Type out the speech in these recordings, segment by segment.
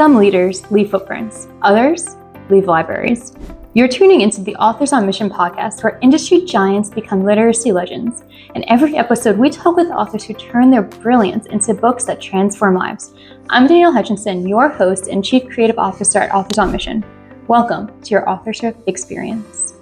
Some leaders leave footprints, others leave libraries. You're tuning into the Authors on Mission podcast, where industry giants become literacy legends. In every episode, we talk with authors who turn their brilliance into books that transform lives. I'm Danielle Hutchinson, your host and Chief Creative Officer at Authors on Mission. Welcome to your authorship experience.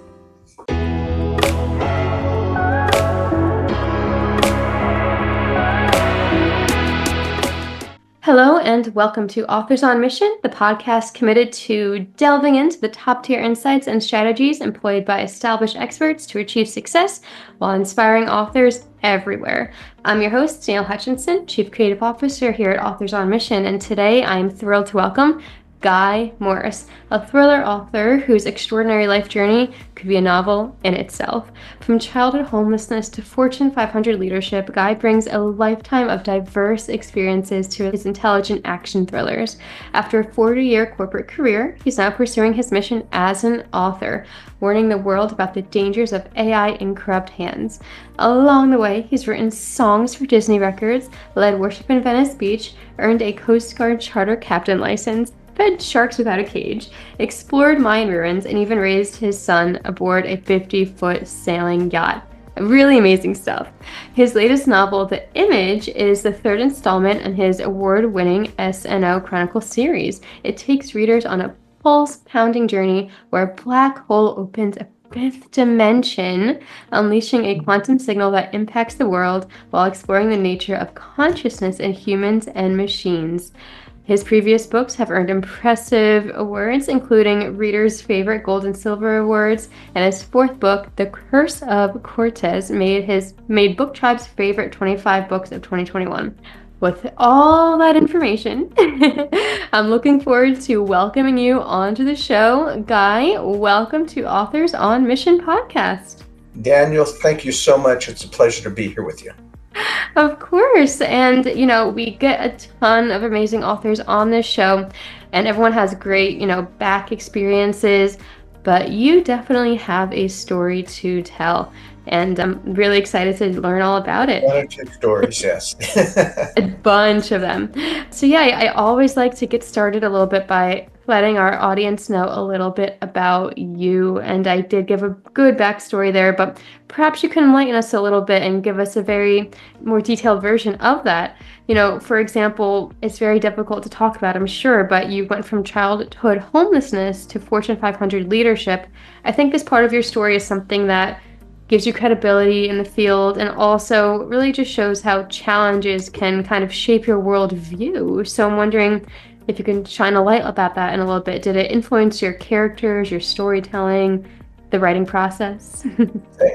Hello and welcome to Authors on Mission, the podcast committed to delving into the top-tier insights and strategies employed by established experts to achieve success while inspiring authors everywhere. I'm your host, Danielle Hutchinson, Chief Creative Officer here at Authors on Mission, and today I'm thrilled to welcome Guy Morris, a thriller author whose extraordinary life journey could be a novel in itself. From childhood homelessness to Fortune 500 leadership, Guy brings a lifetime of diverse experiences to his intelligent action thrillers. After a 40-year corporate career, he's now pursuing his mission as an author, warning the world about the dangers of AI in corrupt hands. Along the way, he's written songs for Disney records, led worship in Venice Beach, earned a Coast Guard charter captain license, fed sharks without a cage, explored Mayan ruins, and even raised his son aboard a 50-foot sailing yacht. Really amazing stuff. His latest novel, The Image, is the third installment in his award-winning SNO Chronicle series. It takes readers on a pulse-pounding journey where a black hole opens a fifth dimension, unleashing a quantum signal that impacts the world while exploring the nature of consciousness in humans and machines. His previous books have earned impressive awards, including Reader's Favorite Gold and Silver Awards, and his fourth book, The Curse of Cortez, made Book Tribe's favorite 25 books of 2021. With all that information, I'm looking forward to welcoming you onto the show. Guy, welcome to Authors on Mission podcast. Daniel, thank you so much. It's a pleasure to be here with you. Of course. And, we get a ton of amazing authors on this show, and everyone has great, back experiences, but you definitely have a story to tell. And I'm really excited to learn all about it. One or two stories, yes. A bunch of them. So I always like to get started a little bit by letting our audience know a little bit about you. And I did give a good backstory there, but perhaps you can enlighten us a little bit and give us a very more detailed version of that. For example, it's very difficult to talk about, I'm sure, but you went from childhood homelessness to Fortune 500 leadership. I think this part of your story is something that gives you credibility in the field and also really just shows how challenges can kind of shape your worldview. So I'm wondering if you can shine a light about that in a little bit. Did it influence your characters, your storytelling, the writing process?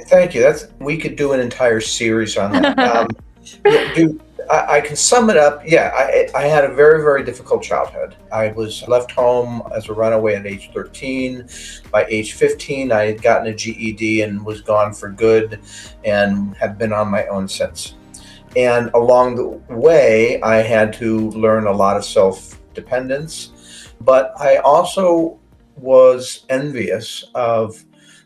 Thank you. We could do an entire series on that. I can sum it up. I had a very, very difficult childhood. I was left home as a runaway at age 13. By age 15, I had gotten a GED and was gone for good and have been on my own since. And along the way, I had to learn a lot of self-dependence, but I also was envious of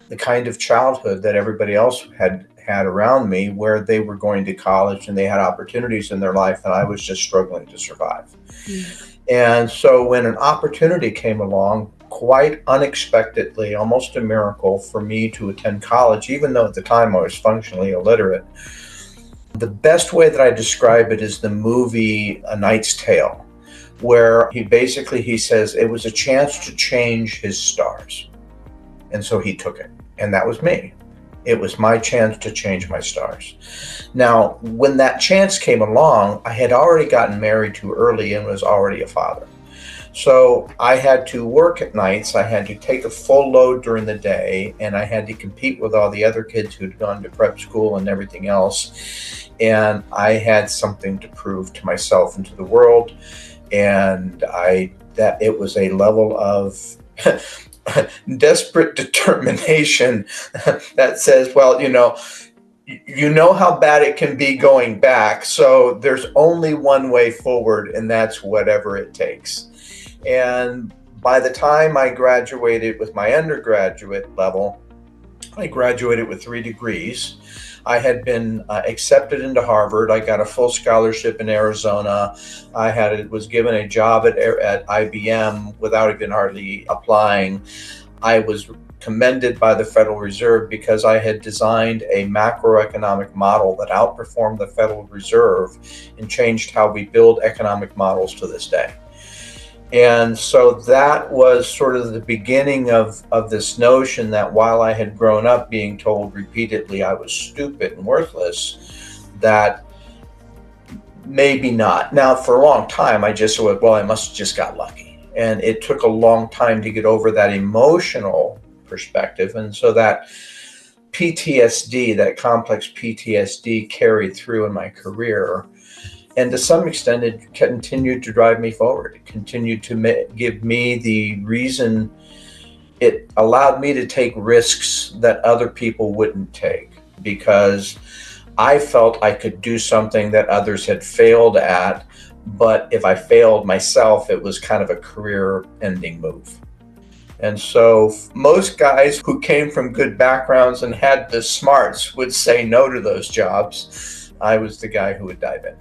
the kind of childhood that everybody else had around me, where they were going to college and they had opportunities in their life, and I was just struggling to survive. And so when an opportunity came along, quite unexpectedly, almost a miracle, for me to attend college, even though at the time I was functionally illiterate, the best way that I describe it is the movie A Knight's Tale, where he says it was a chance to change his stars. And so he took it, and that was me. It was my chance to change my stars. Now, when that chance came along, I had already gotten married too early and was already a father. So I had to work at nights, I had to take a full load during the day, and I had to compete with all the other kids who'd gone to prep school and everything else. And I had something to prove to myself and to the world. And that it was a level of desperate determination that says, well, you know how bad it can be going back. So there's only one way forward, and that's whatever it takes. And by the time I graduated with my undergraduate level, I graduated with 3 degrees. I had been accepted into Harvard. I got a full scholarship in Arizona. Was given a job at IBM without even hardly applying. I was commended by the Federal Reserve because I had designed a macroeconomic model that outperformed the Federal Reserve and changed how we build economic models to this day. And so that was sort of the beginning of this notion that while I had grown up being told repeatedly I was stupid and worthless, that maybe not. Now, for a long time, I just said, well, I must have just got lucky. And it took a long time to get over that emotional perspective. And so that PTSD, that complex PTSD, carried through in my career. And to some extent, it continued to drive me forward. It continued to give me the reason. It allowed me to take risks that other people wouldn't take, because I felt I could do something that others had failed at. But if I failed myself, it was kind of a career-ending move. And so most guys who came from good backgrounds and had the smarts would say no to those jobs. I was the guy who would dive in.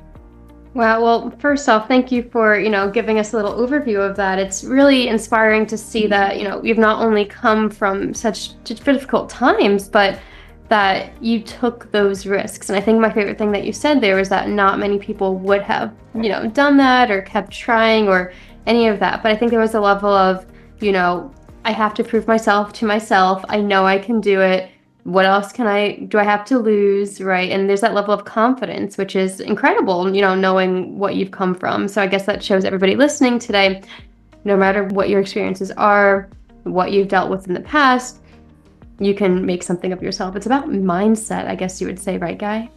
Wow. Well, first off, thank you for, giving us a little overview of that. It's really inspiring to see that, you've not only come from such difficult times, but that you took those risks. And I think my favorite thing that you said there was that not many people would have, done that or kept trying or any of that. But I think there was a level of, I have to prove myself to myself. I know I can do it. What else do I have to lose, right? And there's that level of confidence, which is incredible, knowing what you've come from. So I guess that shows everybody listening today, no matter what your experiences are, what you've dealt with in the past, you can make something of yourself. It's about mindset, I guess you would say, right, Guy?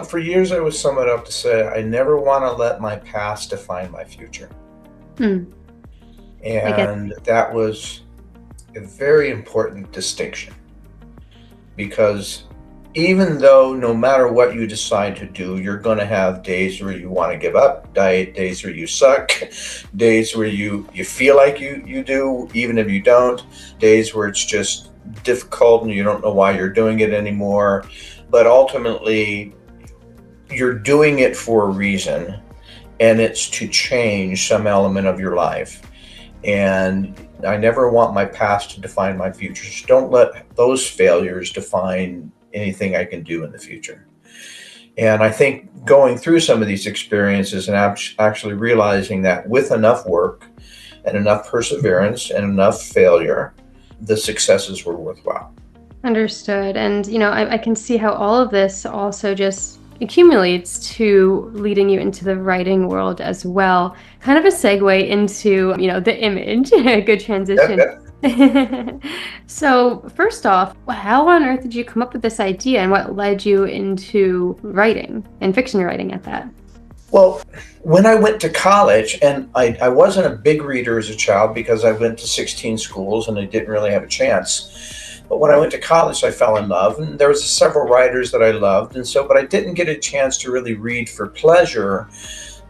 For years, I would sum it up to say, I never want to let my past define my future. And that was a very important distinction. Because even though no matter what you decide to do, you're going to have days where you want to give up, days where you suck, days where you feel like you do, even if you don't, days where it's just difficult and you don't know why you're doing it anymore. But ultimately, you're doing it for a reason, and it's to change some element of your life. And I never want my past to define my future. So don't let those failures define anything I can do in the future. And I think going through some of these experiences and actually realizing that with enough work and enough perseverance and enough failure, the successes were worthwhile. Understood. And, I can see how all of this also just accumulates to leading you into the writing world as well. Kind of a segue into, the image. A good transition. Yep. So first off, how on earth did you come up with this idea, and what led you into writing and fiction writing at that? Well, when I went to college, and I wasn't a big reader as a child because I went to 16 schools and I didn't really have a chance. But when I went to college, I fell in love, and there was several writers that I loved. But I didn't get a chance to really read for pleasure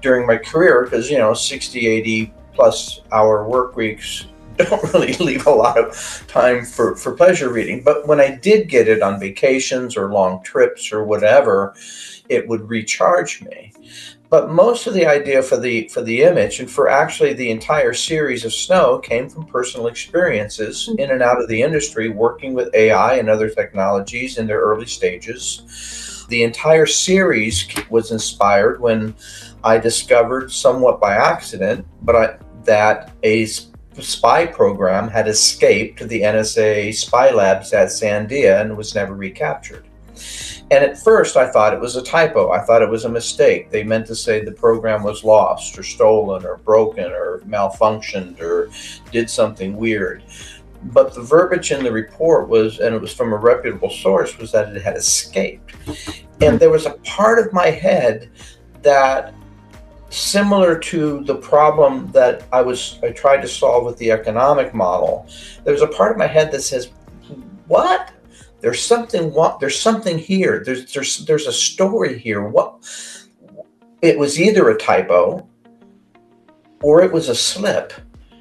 during my career because, 60, 80 plus hour work weeks don't really leave a lot of time for pleasure reading. But when I did get it on vacations or long trips or whatever, it would recharge me. But most of the idea for the image and for actually the entire series of Snow came from personal experiences in and out of the industry, working with AI and other technologies in their early stages. The entire series was inspired when I discovered, somewhat by accident, that a spy program had escaped the NSA spy labs at Sandia and was never recaptured. And at first, I thought it was a typo. I thought it was a mistake. They meant to say the program was lost or stolen or broken or malfunctioned or did something weird. But the verbiage in the report was, and it was from a reputable source, was that it had escaped. And there was a part of my head that, similar to the problem that I tried to solve with the economic model, there's a part of my head that says, what? There's something here. There's a story here. What? It was either a typo or it was a slip.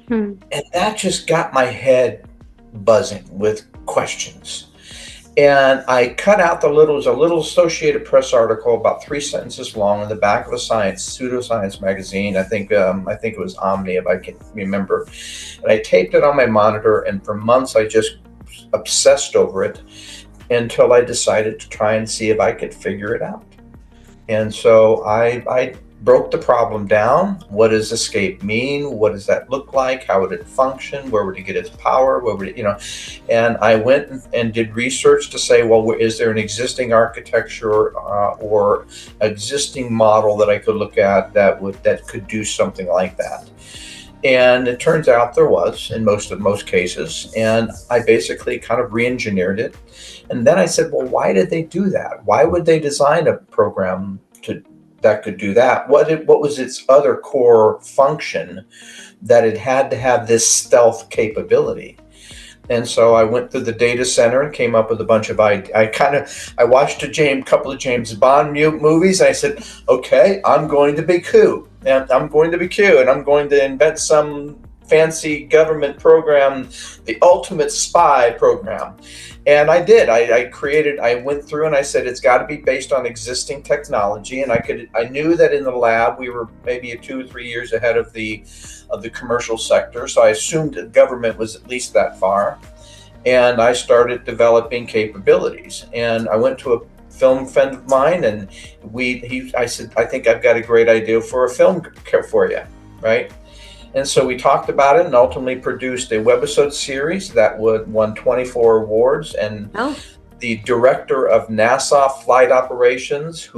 And that just got my head buzzing with questions. And I cut out it was a little Associated Press article about 3 sentences long in the back of a pseudoscience magazine. I think it was Omni, if I can remember. And I taped it on my monitor, and for months I just obsessed over it until I decided to try and see if I could figure it out. And so I broke the problem down. What does escape mean? What does that look like? How would it function? Where would it get its power? Where would it, and I went and did research to say, well, is there an existing architecture or existing model that I could look at that could do something like that? And it turns out there was in most cases. And I basically kind of re-engineered it. And then I said, well, why did they do that? Why would they design a program that could do that? What was its other core function that it had to have this stealth capability? And so I went through the data center and came up with a bunch of I watched a couple of James Bond movies. And I said, okay, I'm going to be Q, and I'm going to invent some fancy government program, the ultimate spy program. And I did. I went through and I said, it's got to be based on existing technology. And I knew that in the lab, we were maybe 2 or 3 years ahead of the commercial sector. So I assumed the government was at least that far. And I started developing capabilities. And I went to a film friend of mine, and I said, I think I've got a great idea for a film for you, right? And so we talked about it and ultimately produced a webisode series that won 24 awards. And the director of NASA flight operations,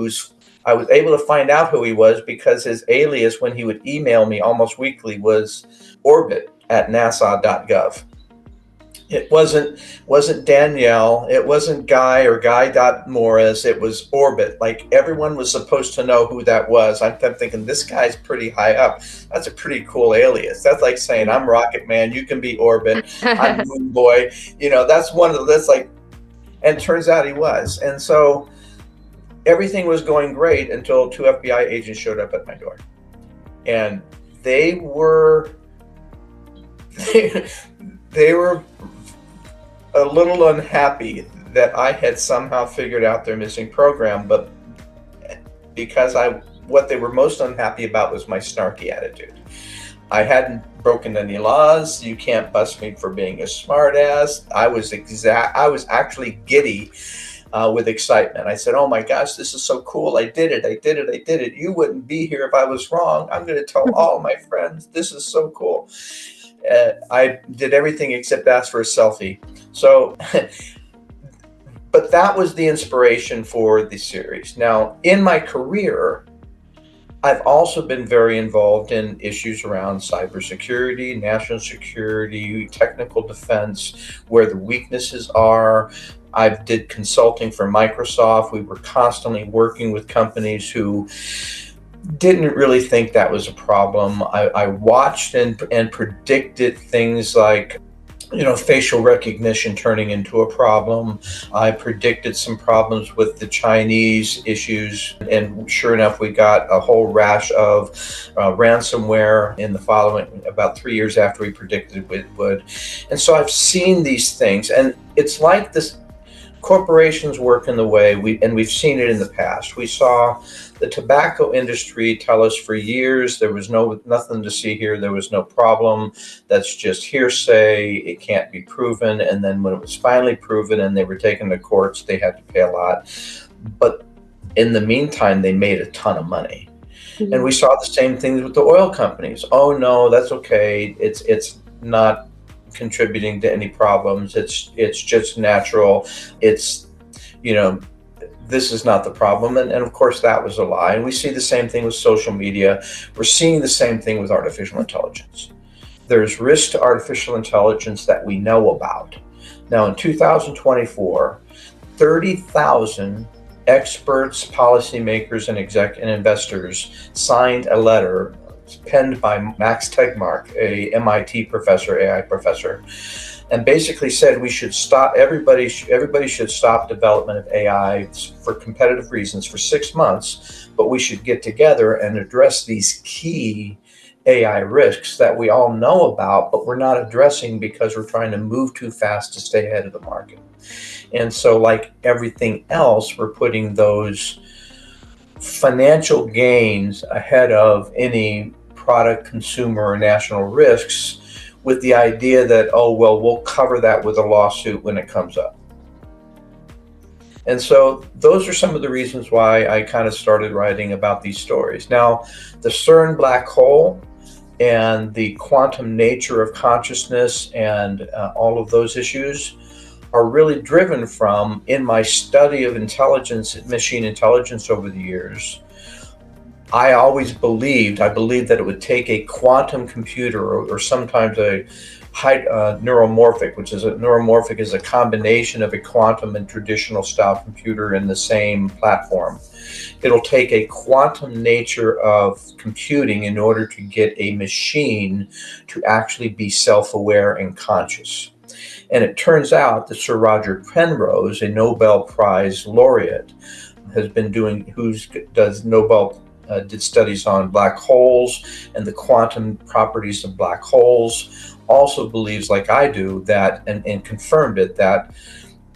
I was able to find out who he was because his alias when he would email me almost weekly was orbit@nasa.gov. It wasn't Danielle, it wasn't Guy or Guy.Morris, it was Orbit. Like everyone was supposed to know who that was. I'm thinking, this guy's pretty high up. That's a pretty cool alias. That's like saying, I'm Rocket Man, you can be Orbit, I'm Moon Boy. That's like, and it turns out he was. And so everything was going great until 2 FBI agents showed up at my door. And they were a little unhappy that I had somehow figured out their missing program, but because what they were most unhappy about was my snarky attitude. I hadn't broken any laws. You can't bust me for being a smartass. I was actually giddy with excitement. I said, oh my gosh, this is so cool. I did it. You wouldn't be here if I was wrong. I'm going to tell all my friends. This is so cool. I did everything except ask for a selfie. So, but that was the inspiration for the series. Now, in my career, I've also been very involved in issues around cybersecurity, national security, technical defense, where the weaknesses are. I did consulting for Microsoft. We were constantly working with companies who didn't really think that was a problem. I watched and predicted things like, facial recognition turning into a problem. I predicted some problems with the Chinese issues, and sure enough, we got a whole rash of ransomware in the following, about 3 years after we predicted it would. And so I've seen these things, and it's like this. Corporations work in the way we've seen it in the past. We saw the tobacco industry tell us for years there was nothing to see here. There was no problem. That's just hearsay. It can't be proven. And then when it was finally proven and they were taken to courts, they had to pay a lot. But in the meantime, they made a ton of money. Mm-hmm. And we saw the same things with the oil companies. Oh no, that's okay. It's not contributing to any problems. It's just natural. It's, this is not the problem. And of course that was a lie. And we see the same thing with social media. We're seeing the same thing with artificial intelligence. There's risk to artificial intelligence that we know about. Now in 2024, 30,000 experts, policymakers, and investors signed a letter penned by Max Tegmark, a MIT professor, AI professor, and basically said everybody should stop development of AI for competitive reasons for 6 months, but we should get together and address these key AI risks that we all know about, but we're not addressing because we're trying to move too fast to stay ahead of the market. And so, like everything else, we're putting those financial gains ahead of any product, consumer, or national risks, with the idea that, oh, well, we'll cover that with a lawsuit when it comes up. And so those are some of the reasons why I kind of started writing about these stories. Now, the CERN black hole and the quantum nature of consciousness and all of those issues are really driven from, in my study of intelligence, machine intelligence over the years, I believed that it would take a quantum computer, or sometimes a neuromorphic, neuromorphic is a combination of a quantum and traditional style computer in the same platform. It'll take a quantum nature of computing in order to get a machine to actually be self-aware and conscious. And it turns out that Sir Roger Penrose, a Nobel Prize laureate, did studies on black holes and the quantum properties of black holes, also believes, like I do, that, and confirmed it, that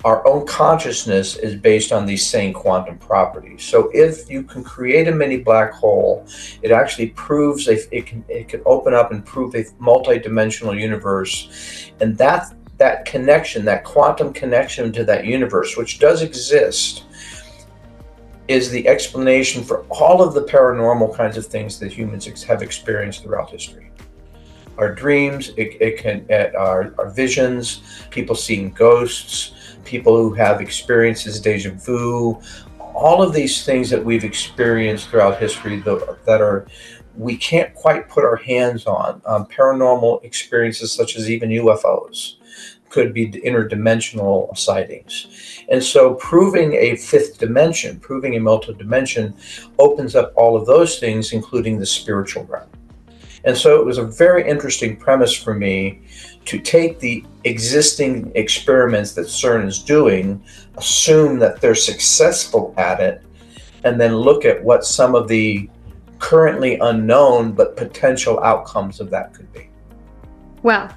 our own consciousness is based on these same quantum properties. So if you can create a mini black hole, it actually proves it can open up and prove a multidimensional universe. And that connection, that quantum connection to that universe, which does exist, is the explanation for all of the paranormal kinds of things that humans have experienced throughout history. Our dreams, our visions, people seeing ghosts, people who have experiences, deja vu, all of these things that we've experienced throughout history that we can't quite put our hands on. Paranormal experiences such as even UFOs could be interdimensional sightings. And so proving a fifth dimension, proving a multidimension, opens up all of those things, including the spiritual realm. And so it was a very interesting premise for me to take the existing experiments that CERN is doing, assume that they're successful at it, and then look at what some of the currently unknown but potential outcomes of that could be. Wow.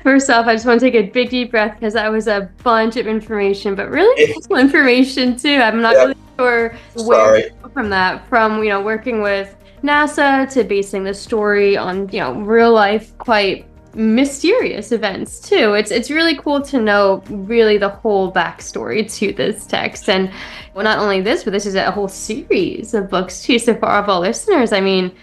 First off, I just want to take a big deep breath because that was a bunch of information, but really useful information too. I'm not really sure where to go from that, from working with NASA to basing the story on real life, quite mysterious events too. It's really cool to know really the whole backstory to this text. And well, not only this, but this is a whole series of books too. So for all of our listeners, I mean,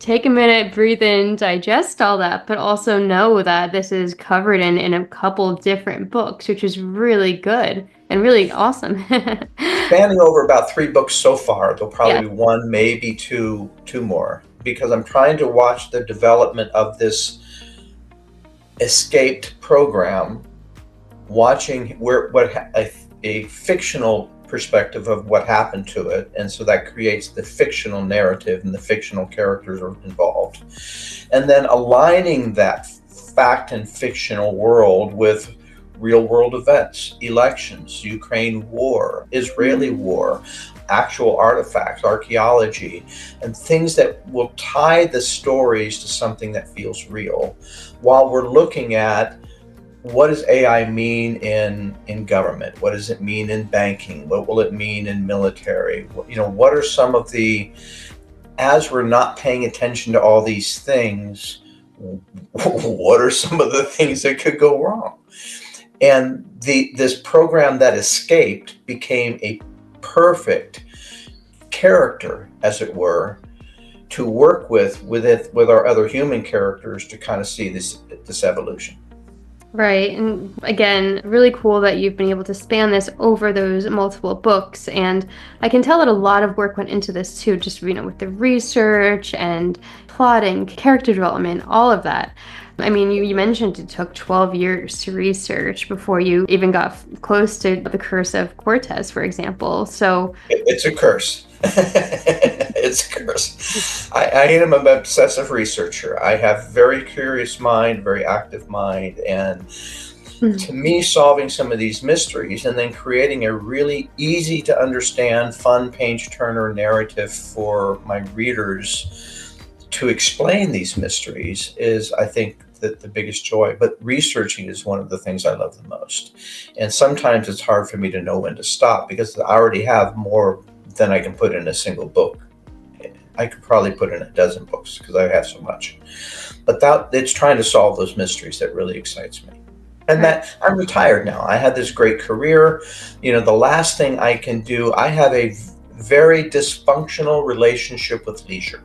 take a minute, breathe in, digest all that, but also know that this is covered in a couple different books, which is really good and really awesome. Spanning over about 3 books so far. There'll probably be 1, maybe two more, because I'm trying to watch the development of this escaped program, watching a fictional perspective of what happened to it, and so that creates the fictional narrative and the fictional characters are involved, and then aligning that fact and fictional world with real world events, elections, Ukraine war, Israeli war, actual artifacts, archaeology, and things that will tie the stories to something that feels real, while we're looking at what does AI mean in government? What does it mean in banking? What will it mean in military? What are some of the, as we're not paying attention to all these things, what are some of the things that could go wrong? And this program that escaped became a perfect character, as it were, to work with our other human characters to kind of see this evolution. Right. And again, really cool that you've been able to span this over those multiple books. And I can tell that a lot of work went into this too, just, with the research and plotting, character development, all of that. I mean, you mentioned it took 12 years to research before you even got close to the Curse of Cortez, for example. So it's a curse. It's a curse. I am an obsessive researcher. I have very curious mind, very active mind, and to me, solving some of these mysteries and then creating a really easy to understand, fun page turner narrative for my readers to explain these mysteries is, I think, the biggest joy. But researching is one of the things I love the most. And sometimes it's hard for me to know when to stop because I already have more than I can put in a single book. I could probably put in a dozen books because I have so much. But it's trying to solve those mysteries that really excites me. And that I'm retired now. I had this great career. The last thing I can do, I have a very dysfunctional relationship with leisure.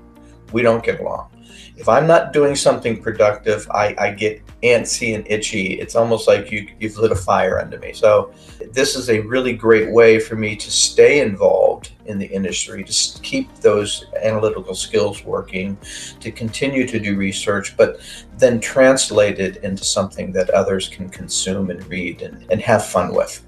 We don't get along. If I'm not doing something productive, I get antsy and itchy. It's almost like you've lit a fire under me. So this is a really great way for me to stay involved in the industry, to keep those analytical skills working, to continue to do research, but then translate it into something that others can consume and read and have fun with.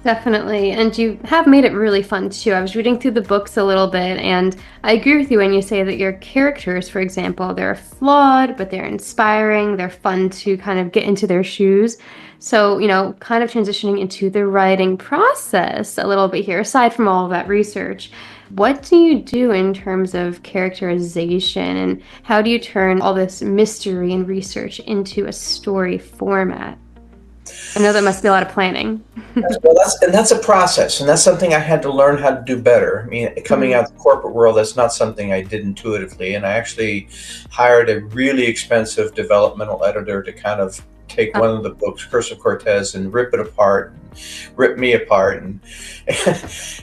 Definitely. And you have made it really fun too. I was reading through the books a little bit, and I agree with you when you say that your characters, for example, they're flawed, but they're inspiring. They're fun to kind of get into their shoes. So, kind of transitioning into the writing process a little bit here, aside from all of that research, what do you do in terms of characterization, and how do you turn all this mystery and research into a story format? I know that must be a lot of planning. Well, that's a process, and that's something I had to learn how to do better. I mean, coming out of the corporate world, that's not something I did intuitively, and I actually hired a really expensive developmental editor to kind of take one of the books, Curse of Cortez, and rip it apart, rip me apart,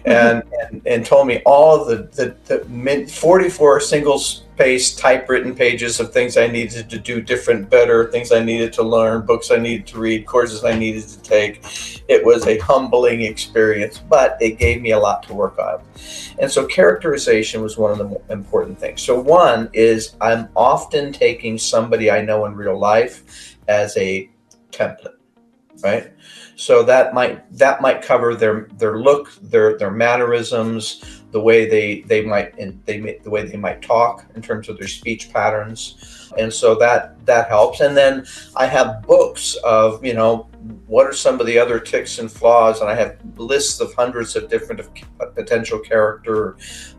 and told me all of the 44 single-spaced typewritten pages of things I needed to do different, better, things I needed to learn, books I needed to read, courses I needed to take. It was a humbling experience, but it gave me a lot to work on. And so characterization was one of the more important things. So one is I'm often taking somebody I know in real life as a template, right? So that might cover their look, their mannerisms, the way they might talk in terms of their speech patterns, and so that helps. And then I have books of what are some of the other tics and flaws, and I have lists of hundreds of different potential character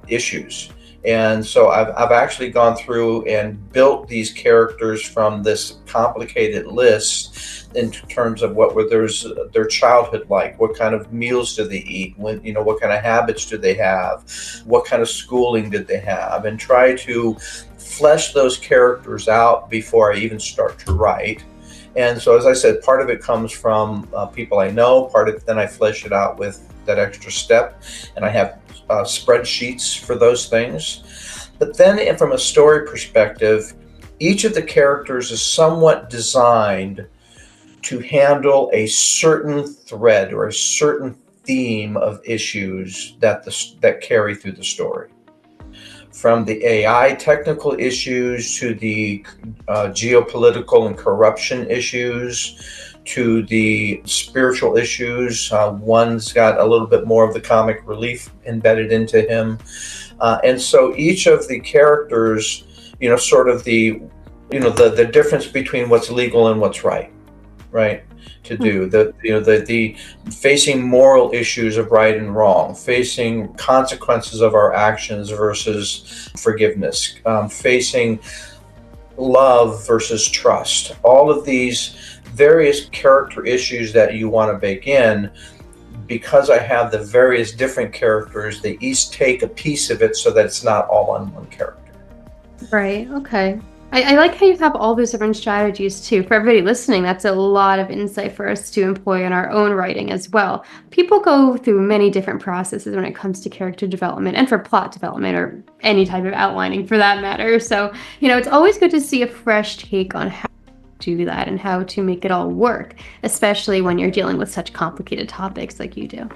issues. And so I've actually gone through and built these characters from this complicated list in terms of what were their childhood like, what kind of meals do they eat, what kind of habits do they have, what kind of schooling did they have, and try to flesh those characters out before I even start to write. And so, as I said, part of it comes from people I know, part of it then I flesh it out with that extra step, and I have spreadsheets for those things. But then from a story perspective, each of the characters is somewhat designed to handle a certain thread or a certain theme of issues that carry through the story. From the AI technical issues to the geopolitical and corruption issues to the spiritual issues. One's got a little bit more of the comic relief embedded into him. And so each of the characters, sort of the difference between what's legal and what's right to do, the facing moral issues of right and wrong, facing consequences of our actions versus forgiveness, facing love versus trust, all of these various character issues that you want to bake in. Because I have the various different characters, they each take a piece of it so that it's not all on one character. Right. Okay. I like how you have all those different strategies too. For everybody listening, that's a lot of insight for us to employ in our own writing as well. People go through many different processes when it comes to character development and for plot development or any type of outlining for that matter. So, it's always good to see a fresh take on how to do that and how to make it all work, especially when you're dealing with such complicated topics like you do.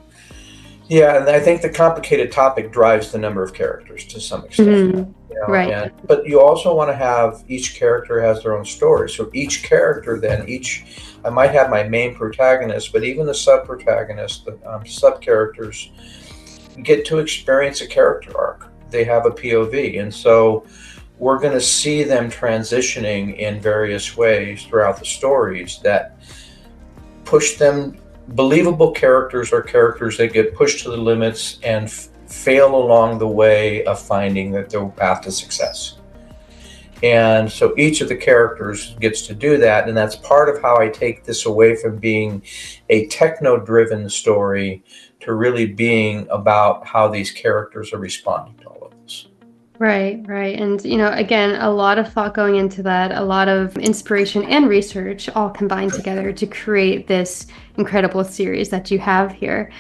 Yeah, and I think the complicated topic drives the number of characters to some extent. Right. But you also want to have each character has their own story. So each character then, I might have my main protagonist, but even the sub-protagonists, the sub-characters get to experience a character arc. They have a POV. And so we're going to see them transitioning in various ways throughout the stories that push them. Believable characters are characters that get pushed to the limits and fail along the way of finding that their path to success. And so each of the characters gets to do that. And that's part of how I take this away from being a techno-driven story to really being about how these characters are responding to all of this. Right, right. And, again, a lot of thought going into that, a lot of inspiration and research all combined together to create this incredible series that you have here.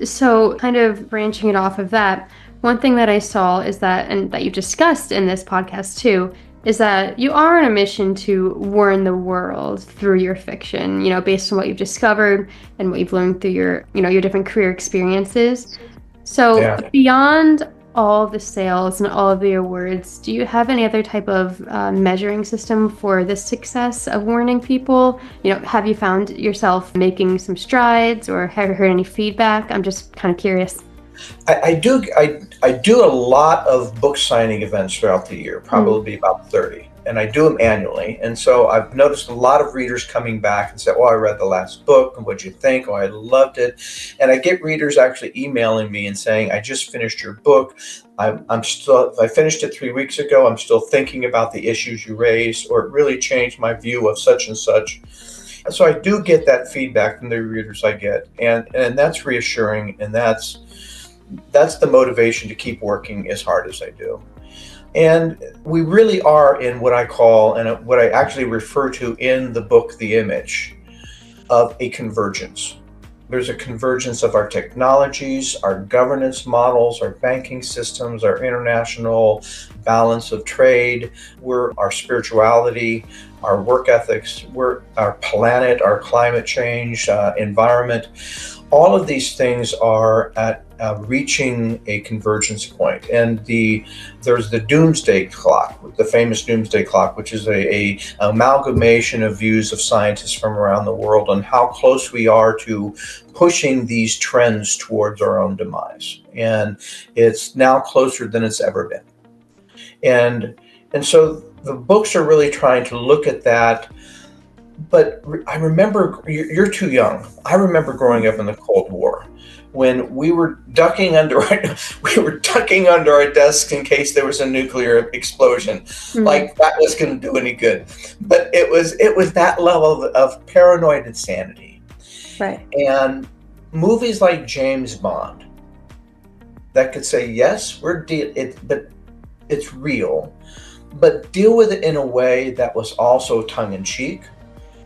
So, kind of branching it off of that, one thing that I saw is that, and that you discussed in this podcast too, is that you are on a mission to warn the world through your fiction, based on what you've discovered and what you've learned through your different career experiences. So, Yeah. beyond all the sales and all of the awards, do you have any other type of measuring system for the success of warning people? Have you found yourself making some strides, or have you heard any feedback? I'm just kind of curious. I do a lot of book signing events throughout the year, probably about 30, and I do them annually. And so I've noticed a lot of readers coming back and say, "Oh, I read the last book, and what'd you think? Oh, I loved it." And I get readers actually emailing me and saying, "I just finished your book. I finished it 3 weeks ago. I'm still thinking about the issues you raised, or it really changed my view of such and such." So I do get that feedback from the readers I get, and that's reassuring, and that's the motivation to keep working as hard as I do. And we really are in what I call, and what I actually refer to in the book, The Image, of a convergence. There's a convergence of our technologies, our governance models, our banking systems, our international balance of trade, our spirituality, our work ethics, our planet, our climate change, environment. All of these things are at reaching a convergence point. And there's the doomsday clock, the famous doomsday clock, which is a amalgamation of views of scientists from around the world on how close we are to pushing these trends towards our own demise. And it's now closer than it's ever been. And so the books are really trying to look at that. But I remember, you're too young. I remember growing up in the Cold War, when we were ducking under our desks in case there was a nuclear explosion. Like that was going to do any good. But it was that level of paranoid insanity. Right. And movies like James Bond that could say, yes, but it's real, but deal with it in a way that was also tongue-in-cheek,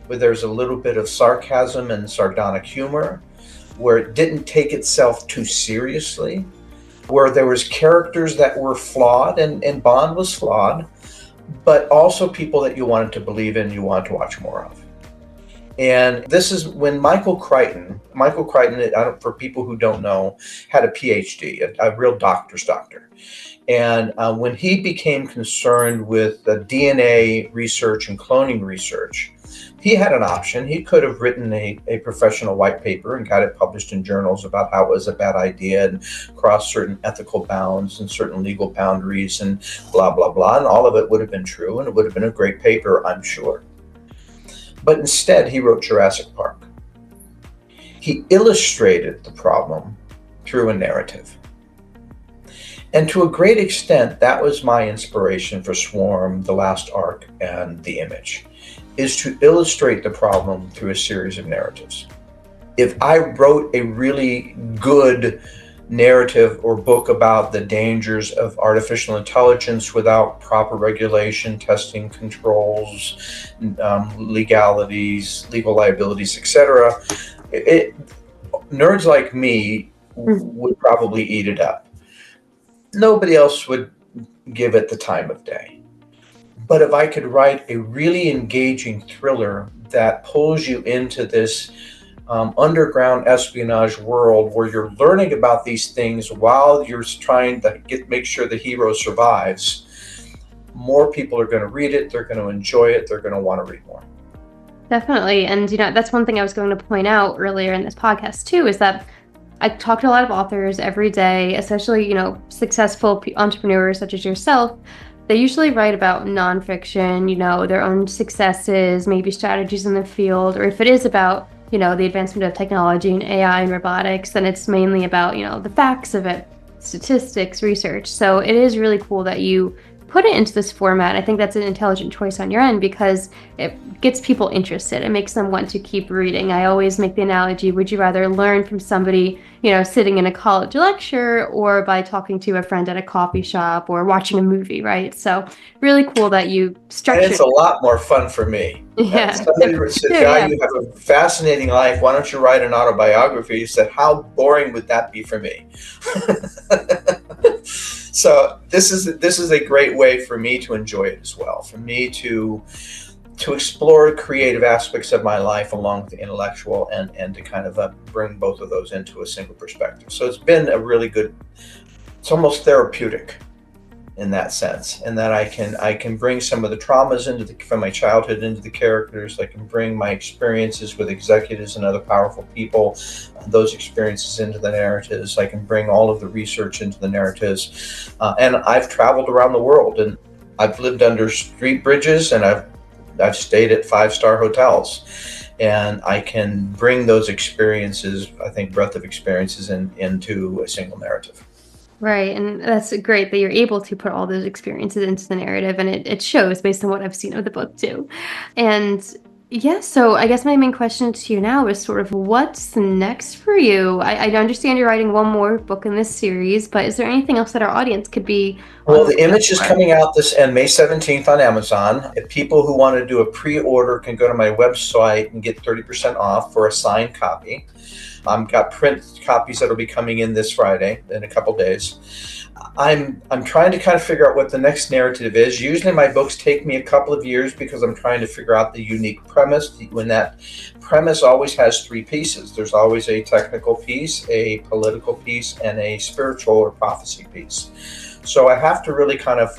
where there's a little bit of sarcasm and sardonic humor, where it didn't take itself too seriously, where there was characters that were flawed, and Bond was flawed, but also people that you wanted to believe in, you wanted to watch more of. And this is when Michael Crichton, for people who don't know, had a PhD, a real doctor's doctor. And when he became concerned with DNA research and cloning research, he had an option. He could have written a professional white paper and got it published in journals about how it was a bad idea and crossed certain ethical bounds and certain legal boundaries and blah, blah, blah. And all of it would have been true, and it would have been a great paper, I'm sure. But instead, he wrote Jurassic Park. He illustrated the problem through a narrative. And to a great extent, that was my inspiration for Swarm, The Last Ark, and The Image, is to illustrate the problem through a series of narratives. If I wrote a really good narrative or book about the dangers of artificial intelligence without proper regulation, testing, controls, legalities, legal liabilities, etc., nerds like me would probably eat it up. Nobody else would give it the time of day. But if I could write a really engaging thriller that pulls you into this underground espionage world where you're learning about these things while you're trying to make sure the hero survives, more people are going to read it, they're going to enjoy it, they're going to want to read more. Definitely. And, that's one thing I was going to point out earlier in this podcast too, is that I talk to a lot of authors every day, especially, successful entrepreneurs such as yourself. They usually write about nonfiction, their own successes, maybe strategies in the field, or if it is about, the advancement of technology and AI and robotics, then it's mainly about, the facts of it, statistics, research. So it is really cool that you put it into this format, I think that's an intelligent choice on your end because it gets people interested. It makes them want to keep reading. I always make the analogy, would you rather learn from somebody, sitting in a college lecture or by talking to a friend at a coffee shop or watching a movie, right? So really cool that you And it's structured. a lot more fun for me. Yeah, Somebody too, said, Guy, yeah. you have a fascinating life. Why don't you write an autobiography? He said, how boring would that be for me? So this is a great way for me to enjoy it as well, for me to explore creative aspects of my life along with the intellectual and to kind of bring both of those into a single perspective. So it's been a really good, it's almost therapeutic in that sense, and that I can bring some of the traumas from my childhood into the characters. I can bring my experiences with executives and other powerful people, those experiences into the narratives. I can bring all of the research into the narratives, and I've traveled around the world, and I've lived under street bridges, and I've stayed at 5-star hotels, and I can bring those experiences, I think, breadth of experiences into a single narrative. Right. And that's great that you're able to put all those experiences into the narrative, and it shows based on what I've seen of the book too. And yeah, so I guess my main question to you now is sort of what's next for you? I understand you're writing one more book in this series, but is there anything else that our audience could be on Well, the the lookout image is for? coming out this and May 17th on Amazon. If people who want to do a pre-order can go to my website and get 30% off for a signed copy. I've got print copies that'll be coming in this Friday in a couple days. I'm trying to kind of figure out what the next narrative is. Usually my books take me a couple of years because I'm trying to figure out the unique premise. When that premise always has three pieces. There's always a technical piece, a political piece, and a spiritual or prophecy piece. So I have to really kind of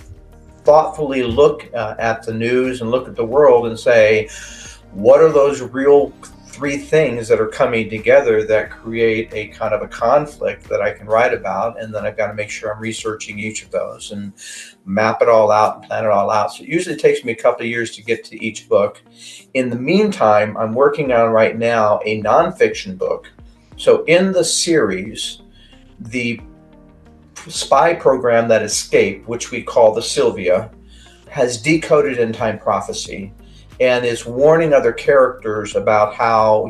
thoughtfully look at the news and look at the world and say, what are those real three things that are coming together that create a kind of a conflict that I can write about? And then I've got to make sure I'm researching each of those and map it all out and plan it all out. So it usually takes me a couple of years to get to each book. In the meantime, I'm working on right now a nonfiction book. So in the series, the spy program that escaped, which we call the Sylvia, has decoded end time prophecy and is warning other characters about how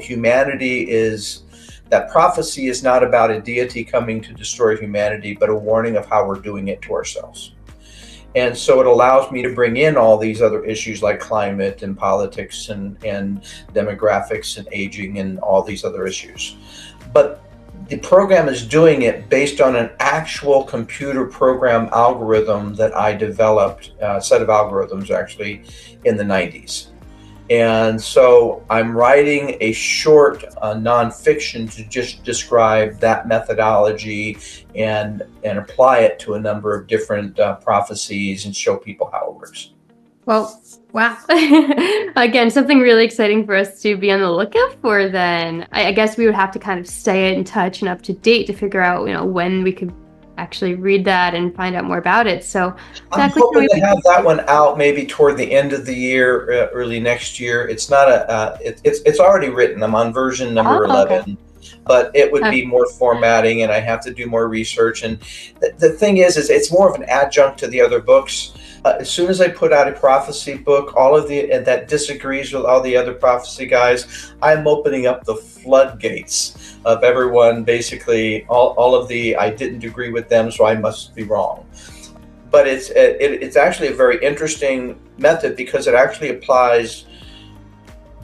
that prophecy is not about a deity coming to destroy humanity, but a warning of how we're doing it to ourselves. And so it allows me to bring in all these other issues like climate and politics and demographics and aging and all these other issues. But the program is doing it based on an actual computer program algorithm that I developed, a set of algorithms actually, in the 90s. And so I'm writing a short nonfiction to just describe that methodology and apply it to a number of different prophecies and show people how it works. Well, wow. Again, something really exciting for us to be on the lookout for then. I guess we would have to kind of stay in touch and up to date to figure out, when we could actually read that and find out more about it. So I'm exactly can hoping we to have that one out maybe toward the end of the year, early next year. It's not it's already written. I'm on version number Oh, okay. 11, but it would Okay. be more formatting and I have to do more research. And the thing is it's more of an adjunct to the other books. As soon as I put out a prophecy book, all of that disagrees with all the other prophecy guys, I'm opening up the floodgates of everyone. Basically, all of the I didn't agree with them, so I must be wrong. But it's actually a very interesting method because it actually applies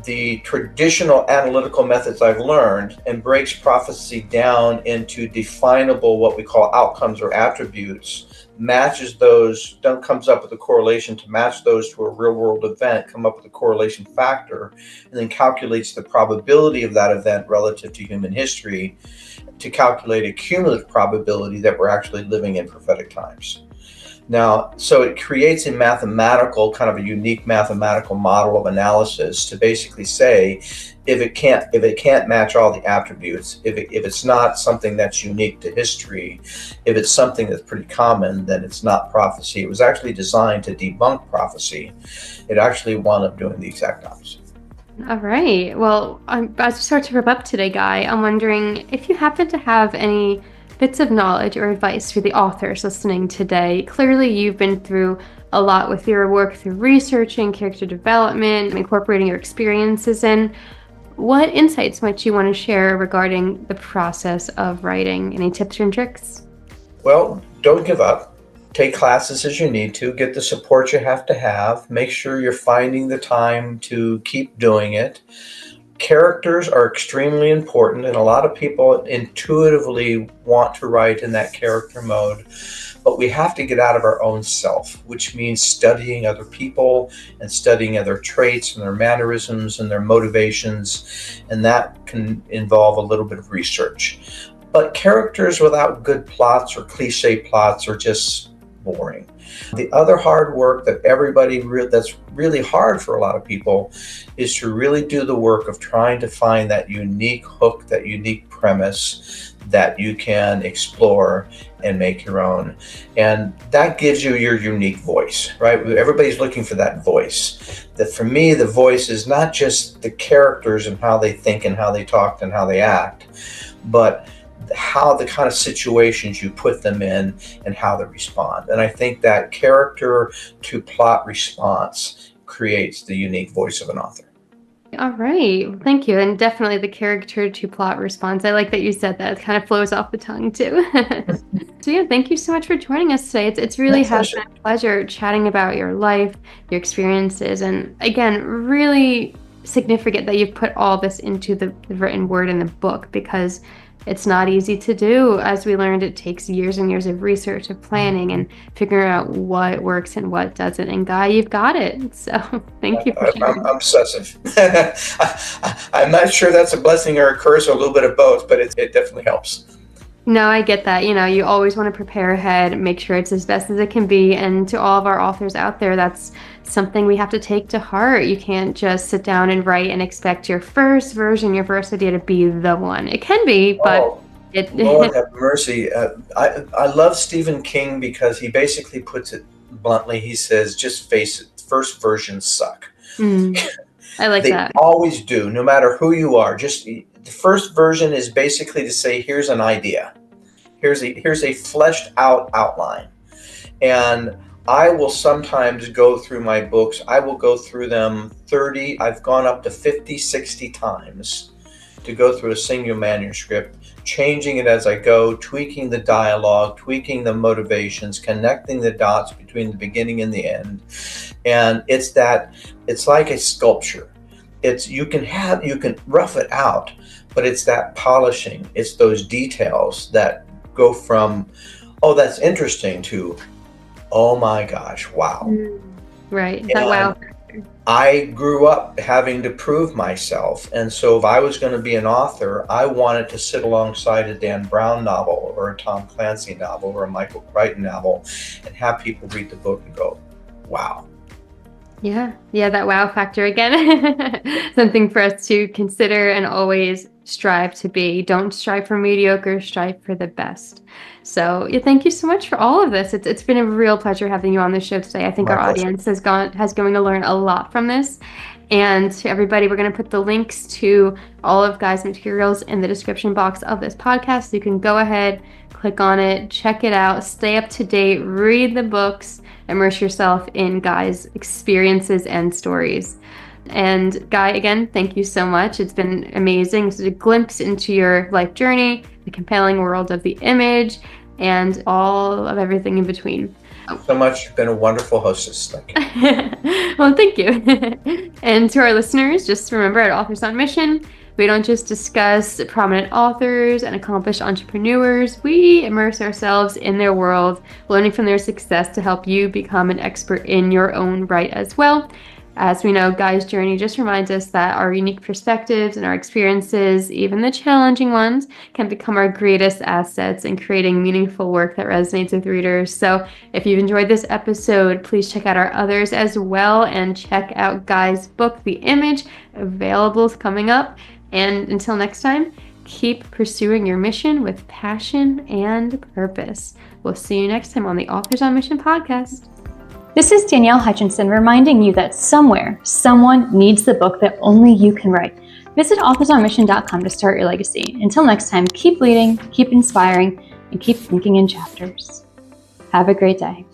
the traditional analytical methods I've learned and breaks prophecy down into definable, what we call outcomes or attributes, matches those, comes up with a correlation to match those to a real world event, come up with a correlation factor, and then calculates the probability of that event relative to human history to calculate a cumulative probability that we're actually living in prophetic times. Now, so it creates a mathematical, kind of a unique mathematical model of analysis to basically say, if it can't match all the attributes, if it's not something that's unique to history, if it's something that's pretty common, then it's not prophecy. It was actually designed to debunk prophecy. It actually wound up doing the exact opposite. All right. Well, as we start to wrap up today, Guy, I'm wondering if you happen to have any bits of knowledge or advice for the authors listening today. Clearly, you've been through a lot with your work through researching character development, incorporating your experiences in. What insights might you want to share regarding the process of writing? Any tips and tricks? Well, don't give up. Take classes as you need to, get the support you have to have, make sure you're finding the time to keep doing it. Characters are extremely important, and a lot of people intuitively want to write in that character mode, but we have to get out of our own self, which means studying other people and studying other traits and their mannerisms and their motivations, and that can involve a little bit of research. But characters without good plots or cliche plots are just boring. The other hard work that that's really hard for a lot of people is to really do the work of trying to find that unique hook, that unique premise that you can explore and make your own. And that gives you your unique voice, right? Everybody's looking for that voice. That for me, the voice is not just the characters and how they think and how they talk and how they act, but how the kind of situations you put them in and how they respond. And I think that character to plot response creates the unique voice of an author. All right. Well, thank you. And definitely the character to plot response. I like that you said that. It kind of flows off the tongue too. So yeah, thank you so much for joining us today. It's really has been a pleasure chatting about your life, your experiences, and again, really significant that you've put all this into the written word in the book, because it's not easy to do. As we learned, it takes years and years of research, of planning, and figuring out what works and what doesn't. And Guy, you've got it. So thank you for sharing. I'm obsessive. I'm not sure that's a blessing or a curse, or a little bit of both, but it definitely helps. No, I get that. You always want to prepare ahead, make sure it's as best as it can be. And to all of our authors out there, that's something we have to take to heart. You can't just sit down and write and expect your first version, your first idea to be the one. It can be, but Lord have mercy. I love Stephen King because he basically puts it bluntly. He says, just face it, first versions suck. I like that. They always do, no matter who you are. Just the first version is basically to say, here's an idea. Here's a fleshed out outline. And I will sometimes go through my books. I will go through them I've gone up to 50, 60 times to go through a single manuscript, changing it as I go, tweaking the dialogue, tweaking the motivations, connecting the dots between the beginning and the end. And it's like a sculpture. You can rough it out, but it's that polishing. It's those details that go from, oh, that's interesting, to, oh my gosh, wow. Right. That wow. I grew up having to prove myself. And so if I was going to be an author, I wanted to sit alongside a Dan Brown novel or a Tom Clancy novel or a Michael Crichton novel and have people read the book and go, wow. Yeah, that wow factor again. Something for us to consider and always strive to be. Don't strive for mediocre, strive for the best. So yeah, thank you so much for all of this. It's been a real pleasure having you on the show today. I think our audience has going to learn a lot from this. And to everybody, we're going to put the links to all of Guy's materials in the description box of this podcast. So you can go ahead, click on it, check it out, stay up to date, read the books, immerse yourself in Guy's experiences and stories. And Guy, again, thank you so much. It's been amazing. It's a glimpse into your life journey, the compelling world of the image, and all of everything in between. So much. You've been a wonderful hostess. Thank you. Well, thank you. And to our listeners, just remember, at Authors on Mission, we don't just discuss prominent authors and accomplished entrepreneurs. We immerse ourselves in their world, learning from their success to help you become an expert in your own right as well. As we know, Guy's journey just reminds us that our unique perspectives and our experiences, even the challenging ones, can become our greatest assets in creating meaningful work that resonates with readers. So if you've enjoyed this episode, please check out our others as well, and check out Guy's book, The Image, available coming up. And until next time, keep pursuing your mission with passion and purpose. We'll see you next time on the Authors on Mission podcast. This is Danielle Hutchinson reminding you that somewhere, someone needs the book that only you can write. Visit authorsonmission.com to start your legacy. Until next time, keep leading, keep inspiring, and keep thinking in chapters. Have a great day.